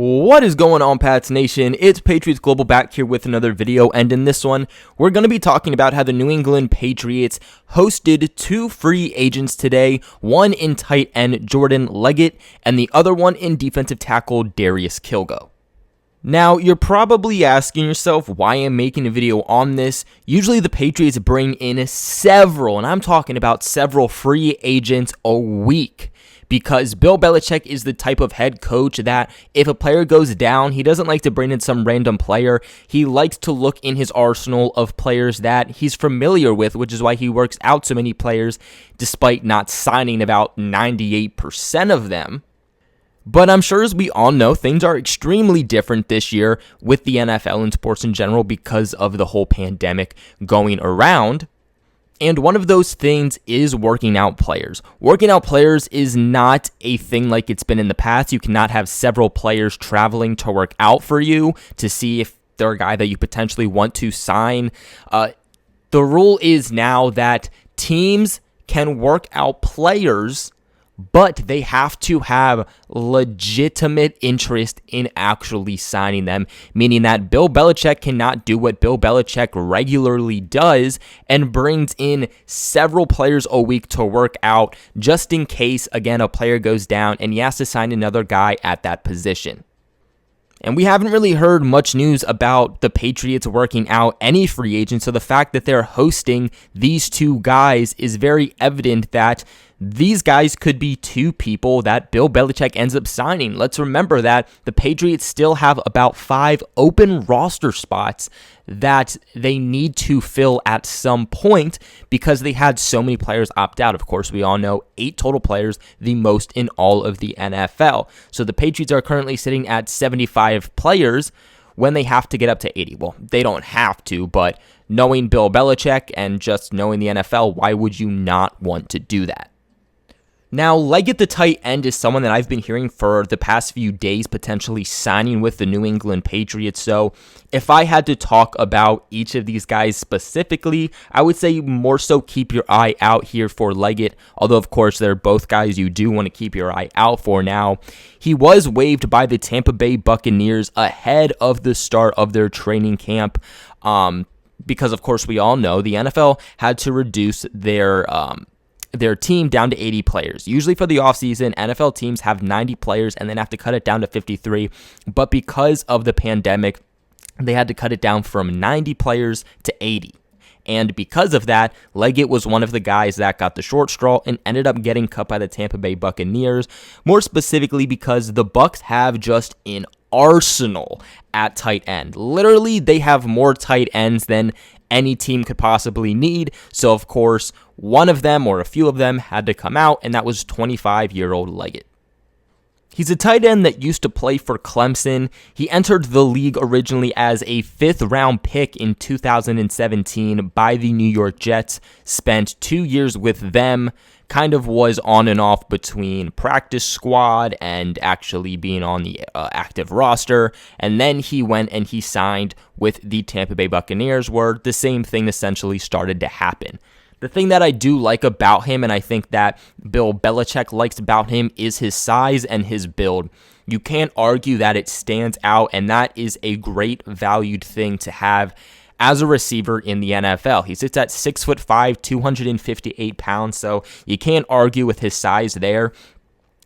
What is going on, Pats Nation? It's Patriots Global back here with another video, and in this one, we're going to be talking about how the New England Patriots hosted two free agents today, one in tight end Jordan Leggett, and the other one in defensive tackle Darius Kilgo. Now, you're probably asking yourself why I'm making a video on this. Usually the Patriots bring in several, and I'm talking about several free agents a week. Because Bill Belichick is the type of head coach that if a player goes down, he doesn't like to bring in some random player. He likes to look in his arsenal of players that he's familiar with, which is why he works out so many players despite not signing about 98% of them. But I'm sure, as we all know, things are extremely different this year with the NFL and sports in general because of the whole pandemic going around. And one of those things is working out players. Working out players is not a thing like it's been in the past. You cannot have several players traveling to work out for you to see if they're a guy that you potentially want to sign. The rule is now that teams can work out players, but they have to have legitimate interest in actually signing them, meaning that Bill Belichick cannot do what Bill Belichick regularly does and brings in several players a week to work out just in case, again, a player goes down and he has to sign another guy at that position. And we haven't really heard much news about the Patriots working out any free agents, so the fact that they're hosting these two guys is very evident that these guys could be two people that Bill Belichick ends up signing. Let's remember that the Patriots still have about 5 open roster spots that they need to fill at some point because they had so many players opt out. Of course, we all know 8 total players, the most in all of the NFL. So the Patriots are currently sitting at 75 players when they have to get up to 80. Well, they don't have to, but knowing Bill Belichick and just knowing the NFL, why would you not want to do that? Now, Leggett, the tight end, is someone that I've been hearing for the past few days potentially signing with the New England Patriots. So if I had to talk about each of these guys specifically, I would say more so keep your eye out here for Leggett. Although, of course, they're both guys you do want to keep your eye out for now. He was waived by the Tampa Bay Buccaneers ahead of the start of their training camp. Because, of course, we all know the NFL had to reduce their team down to 80 players. Usually for the offseason, NFL teams have 90 players and then have to cut it down to 53. But because of the pandemic, they had to cut it down from 90 players to 80. And because of that, Leggett was one of the guys that got the short straw and ended up getting cut by the Tampa Bay Buccaneers. More specifically because the Bucs have just an arsenal at tight end. Literally, they have more tight ends than any team could possibly need. So, of course, one of them or a few of them had to come out, and that was 25-year-old Leggett. He's a tight end that used to play for Clemson. He entered the league originally as a 5th-round pick in 2017 by the New York Jets, spent 2 years with them, kind of was on and off between practice squad and actually being on the active roster, and then he went and he signed with the Tampa Bay Buccaneers, where the same thing essentially started to happen. The thing that I do like about him, and I think that Bill Belichick likes about him, is his size and his build. You can't argue that it stands out, and that is a great valued thing to have as a receiver in the NFL. He sits at 6'5", 258 pounds, so you can't argue with his size there.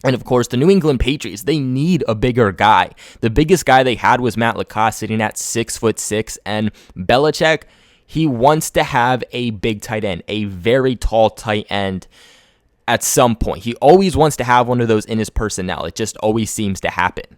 And of course, the New England Patriots, they need a bigger guy. The biggest guy they had was Matt LaCosse, sitting at 6'6", and Belichick, he wants to have a big tight end, a very tall tight end at some point. He always wants to have one of those in his personnel. It just always seems to happen.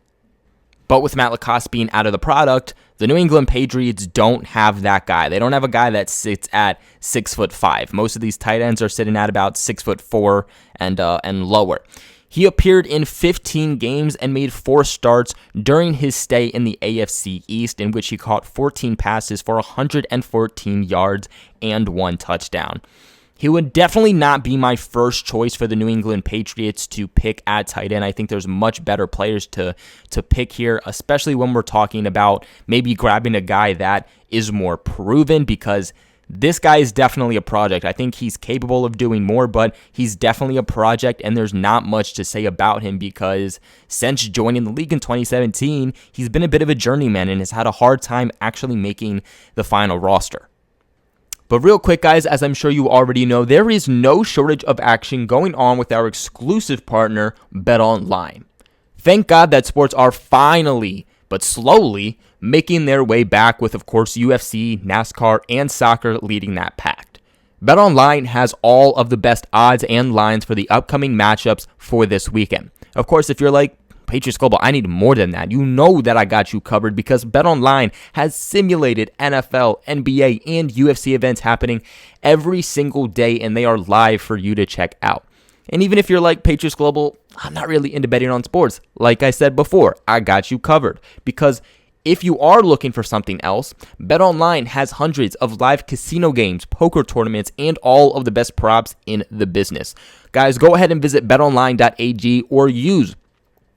But with Matt LaCosse being out of the product, the New England Patriots don't have that guy. They don't have a guy that sits at 6'5". Most of these tight ends are sitting at about 6'4" and lower. He appeared in 15 games and made 4 starts during his stay in the AFC East, in which he caught 14 passes for 114 yards and 1 touchdown. He would definitely not be my first choice for the New England Patriots to pick at tight end. I think there's much better players to pick here, especially when we're talking about maybe grabbing a guy that is more proven, because This guy is definitely a project. I think he's capable of doing more, but he's definitely a project, and there's not much to say about him because since joining the league in 2017, he's been a bit of a journeyman and has had a hard time actually making the final roster. But real quick, guys, as I'm sure you already know, there is no shortage of action going on with our exclusive partner, BetOnline. Thank God that sports are finally, but slowly, making their way back with, of course, UFC, NASCAR, and soccer leading that pack. BetOnline has all of the best odds and lines for the upcoming matchups for this weekend. Of course, if you're like, Patriots Global, I need more than that. You know that I got you covered because BetOnline has simulated NFL, NBA, and UFC events happening every single day, and they are live for you to check out. And even if you're like Patriots Global, I'm not really into betting on sports. Like I said before, I got you covered because if you are looking for something else, BetOnline has hundreds of live casino games, poker tournaments, and all of the best props in the business. Guys, go ahead and visit betonline.ag or use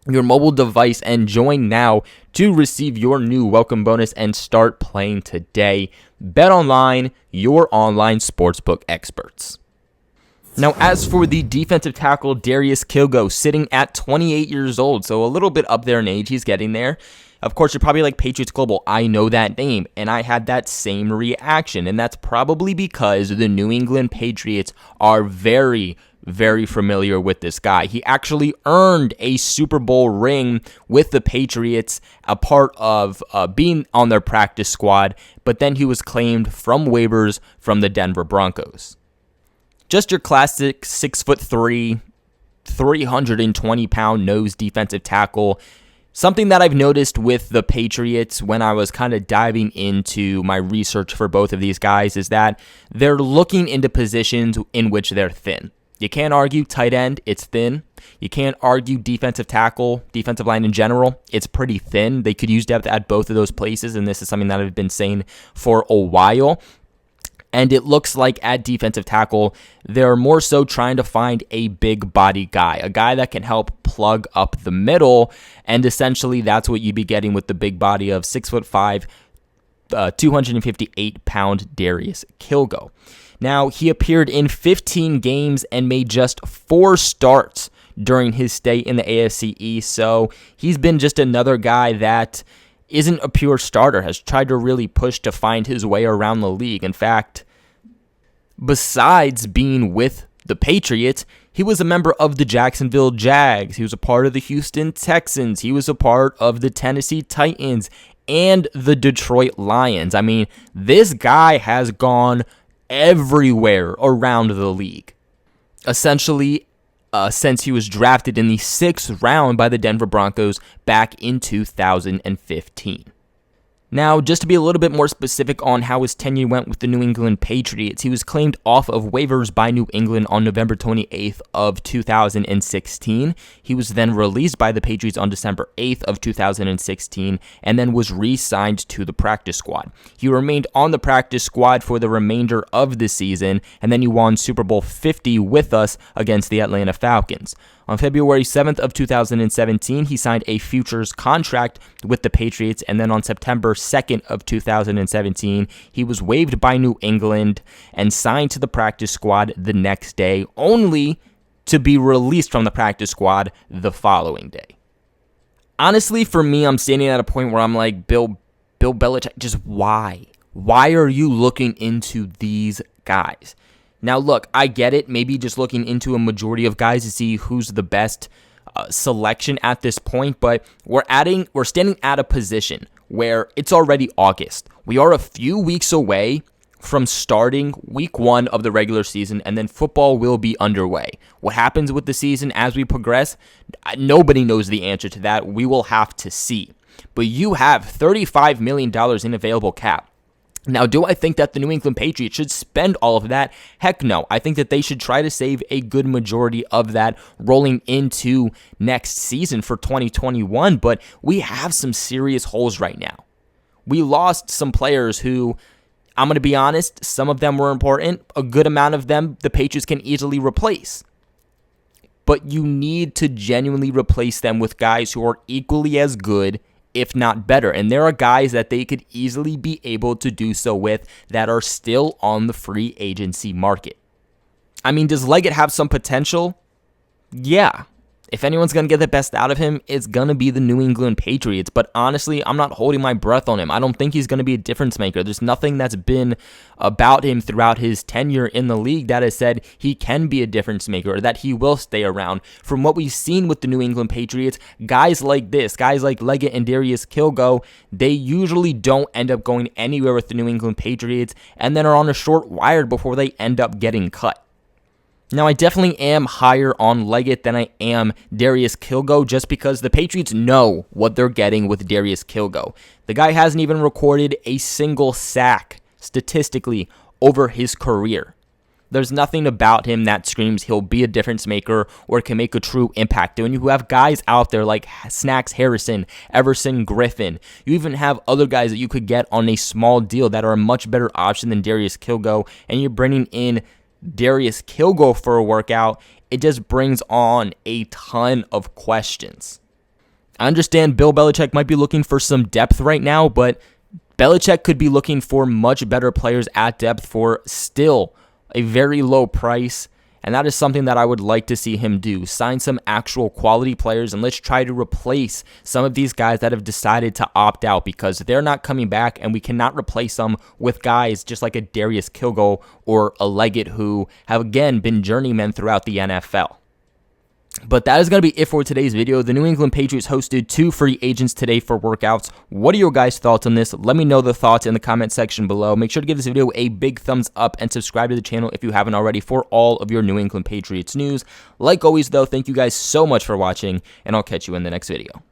your mobile device and join now to receive your new welcome bonus and start playing today. BetOnline, your online sportsbook experts. Now, as for the defensive tackle, Darius Kilgo, sitting at 28 years old, so a little bit up there in age, he's getting there. Of course, you're probably like, Patriots Global, I know that name, and I had that same reaction, and that's probably because the New England Patriots are very familiar with this guy. He actually earned a Super Bowl ring with the Patriots, a part of being on their practice squad, but then he was claimed from waivers from the Denver Broncos. Just your classic 6'3", 320-pound nose defensive tackle. Something that I've noticed with the Patriots when I was kind of diving into my research for both of these guys is that they're looking into positions in which they're thin. You can't argue tight end, it's thin. You can't argue defensive tackle, defensive line in general, it's pretty thin. They could use depth at both of those places, and this is something that I've been saying for a while. And it looks like at defensive tackle, they're more so trying to find a big body guy, a guy that can help plug up the middle. And essentially, that's what you'd be getting with the big body of 6'5", 258-pound Darius Kilgo. Now, he appeared in 15 games and made just 4 starts during his stay in the AFC East. So he's been just another guy that isn't a pure starter, has tried to really push to find his way around the league. In fact, besides being with the Patriots, he was a member of the Jacksonville Jags. He was a part of the Houston Texans. He was a part of the Tennessee Titans and the Detroit Lions. I mean, this guy has gone everywhere around the league. Essentially, since he was drafted in the 6th round by the Denver Broncos back in 2015. Now, just to be a little bit more specific on how his tenure went with the New England Patriots, he was claimed off of waivers by New England on November 28th of 2016. He was then released by the Patriots on December 8th of 2016 and then was re-signed to the practice squad. He remained on the practice squad for the remainder of the season, and then he won Super Bowl 50 with us against the Atlanta Falcons. On February 7th of 2017, he signed a futures contract with the Patriots, and then on September 2nd of 2017, he was waived by New England and signed to the practice squad the next day, only to be released from the practice squad the following day. Honestly, for me, I'm standing at a point where I'm like, Bill Belichick, just why? Why are you looking into these guys? Now, look, I get it. Maybe just looking into a majority of guys to see who's the best selection at this point, but we're standing at a position where it's already August. We are a few weeks away from starting week 1 of the regular season, and then football will be underway. What happens with the season as we progress, nobody knows the answer to that. We will have to see. But you have $35 million in available cap. Now, do I think that the New England Patriots should spend all of that? Heck no. I think that they should try to save a good majority of that rolling into next season for 2021, but we have some serious holes right now. We lost some players who, I'm going to be honest, some of them were important. A good amount of them the Patriots can easily replace. But you need to genuinely replace them with guys who are equally as good if not better. And there are guys that they could easily be able to do so with that are still on the free agency market. I mean, does Leggett have some potential? Yeah. If anyone's going to get the best out of him, it's going to be the New England Patriots. But honestly, I'm not holding my breath on him. I don't think he's going to be a difference maker. There's nothing that's been about him throughout his tenure in the league that has said he can be a difference maker or that he will stay around. From what we've seen with the New England Patriots, guys like this, guys like Leggett and Darius Kilgo, they usually don't end up going anywhere with the New England Patriots and then are on a short wire before they end up getting cut. Now, I definitely am higher on Leggett than I am Darius Kilgo just because the Patriots know what they're getting with Darius Kilgo. The guy hasn't even recorded a single sack statistically over his career. There's nothing about him that screams he'll be a difference maker or can make a true impact. When you have guys out there like Snacks Harrison, Everson Griffin, you even have other guys that you could get on a small deal that are a much better option than Darius Kilgo, and you're bringing in Darius Kilgo for a workout, it just brings on a ton of questions. I understand Bill Belichick might be looking for some depth right now, but Belichick could be looking for much better players at depth for still a very low price, and that is something that I would like to see him do. Sign some actual quality players, and let's try to replace some of these guys that have decided to opt out because they're not coming back, and we cannot replace them with guys just like a Darius Kilgo or a Leggett who have, again, been journeymen throughout the NFL. But that is going to be it for today's video. The New England Patriots hosted 2 free agents today for workouts. What are your guys' thoughts on this? Let me know the thoughts in the comment section below. Make sure to give this video a big thumbs up and subscribe to the channel if you haven't already for all of your New England Patriots news. Like always, though, thank you guys so much for watching, and I'll catch you in the next video.